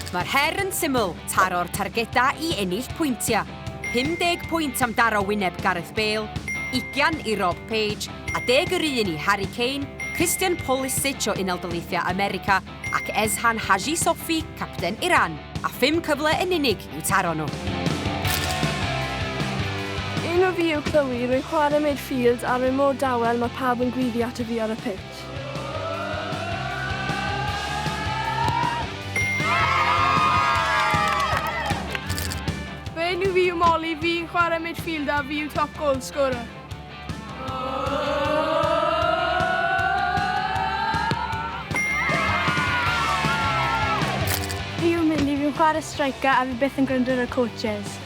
Mae'r her yn syml, taro'r targeda I ennill pwyntiau. 50 pwynt am daro wyneb Gareth Bale, 20 I Rob Page, a 10 yr un I Harry Kane, Christian Pulisic o Unol Daleithiau America ac Ezhan Haji Sofi, capten Iran, a 5 cyfle yn unig i'w taro nhw. Un o fi yw Chloe, rwy'n chwarae midfield a rwy'n mor dawel mae pawb yn gwyddi at y fi ar y pitch. Fe enw fi yw Molly, fi'n chwarae midfield a fi yw top goal scorer. Fi yw Milly, fi'n chwarae striker a fi byth yn gwrando ar y coaches.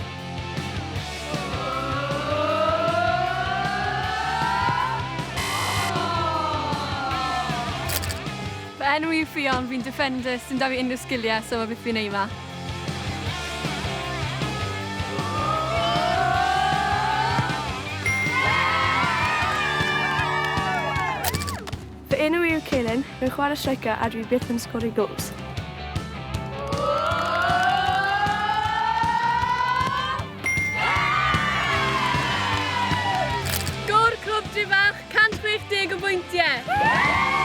Fy enw yw Fion, fi'n defender sy'n da fi unrhyw sgiliau, so mae beth fi'n ei yma. Fy enw yw Caelan, fi'n chwarae striker a dwi byth yn sgori gols. Sgôr clwb Drefach, 160 o bwyntiau!